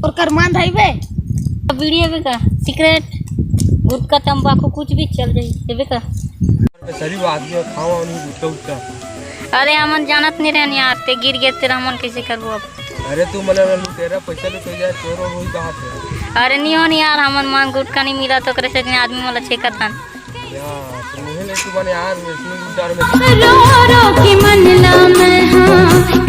और करमान भाई बे वीडियो भी का सिगरेट गुटखा तंबाकू कुछ भी चल जाई देबे का सही बात है खाओ नहीं गुटखा उठा। अरे हमन जानत नहीं रहन यार ते गिर गए तेरा मन कैसे करबो अब। अरे तू मने तेरा पैसा ले तो जाए चोरो वही बात है। अरे नहीं हो नहीं यार हमन मांग गुटखा नहीं मिला तो करे से आदमी वाला छेका था यार तुम नहीं ले तू बने यार इसमें डर में रो रो की मन ला मैं हां